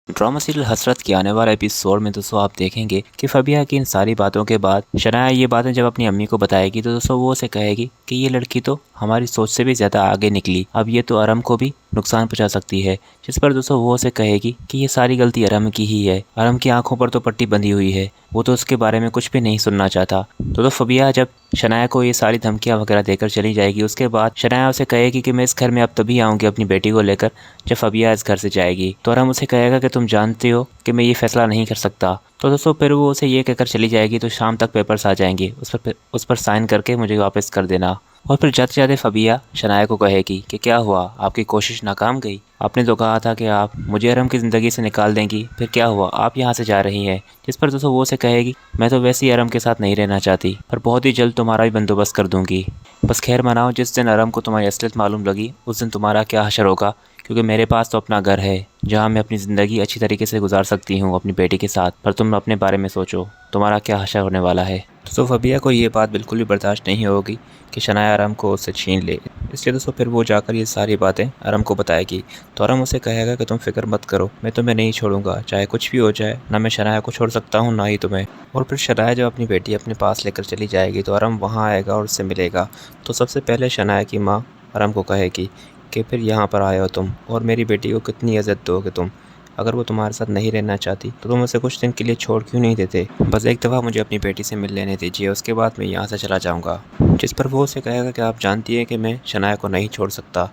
Drama serial हसरत के आने वाले एपिसोड में दोस्तों आप देखेंगे कि फबिया की इन सारी बातों के बाद शनाया ये बातें जब अपनी अम्मी को बताएगी तो दोस्तों वो उसे कहेगी कि ये लड़की तो हमारी सोच से भी ज़्यादा आगे निकली, अब ये तो अरम को भी नुकसान पहुंचा सकती है। जिस पर दोस्तों वो उसे कहेगी कि ये सारी गलती अरम की ही है, अरम की आंखों पर तो पट्टी बंधी हुई है, वो तो उसके बारे में कुछ भी नहीं सुनना चाहता। तो फबिया जब शनाया को ये सारी धमकियां वगैरह देकर चली जाएगी, उसके बाद शनाया उसे कहेगी कि मैं इस घर में अब तभी आऊँगी अपनी बेटी को लेकर जब फबिया इस घर से जाएगी। तो अरम उसे कहेगा कि तुम जानते हो कि मैं ये फैसला नहीं कर सकता। तो दोस्तों फिर वो उसे ये कहकर चली जाएगी तो शाम तक पेपर्स आ जाएंगे, उस पर साइन करके मुझे वापस कर देना। और फिर जाते जाते फबिया शनाया को कहेगी कि क्या हुआ, आपकी कोशिश नाकाम गई, आपने तो कहा था कि आप मुझे अरम की ज़िंदगी से निकाल देंगी, फिर क्या हुआ, आप यहाँ से जा रही हैं। जिस पर दोस्तों वो उसे कहेगी मैं तो वैसे ही अरम के साथ नहीं रहना चाहती, पर बहुत ही जल्द तुम्हारा भी बंदोबस्त कर दूंगी। बस खैर मनाओ, जिस दिन अरम को तुम्हारी असलियत मालूम लगी उस दिन तुम्हारा क्या हशर होगा, क्योंकि मेरे पास तो अपना घर है जहाँ मैं अपनी ज़िंदगी अच्छी तरीके से गुजार सकती हूँ अपनी बेटी के साथ, पर तुम अपने बारे में सोचो तुम्हारा क्या हशर होने वाला है। तो फबिया को ये बात बिल्कुल भी बर्दाश्त नहीं होगी कि शनाया अरम को उससे छीन ले, इसलिए दोस्तों फिर वो जाकर ये सारी बातें अरम को बताएगी। तो अरम उसे कहेगा कि तुम फिक्र मत करो, मैं तुम्हें नहीं छोड़ूंगा, चाहे कुछ भी हो जाए, ना मैं शनाया को छोड़ सकता हूँ ना ही तुम्हें। और फिर शनाया जब अपनी बेटी अपने पास लेकर चली जाएगी तो अरम वहाँ आएगा और उससे मिलेगा। तो सबसे पहले शनाया की माँ अरम को कहेगी कि फिर यहाँ पर आए हो तुम, और मेरी बेटी को कितनी इज़्ज़त दोगे तुम, अगर वो तुम्हारे साथ नहीं रहना चाहती तो तुम उसे कुछ दिन के लिए छोड़ क्यों नहीं देते, बस एक दफ़ा मुझे अपनी बेटी से मिल लेने दीजिए, उसके बाद मैं यहाँ से चला जाऊँगा। जिस पर वो उसे कहेगा कि आप जानती हैं कि मैं शनाया को नहीं छोड़ सकता।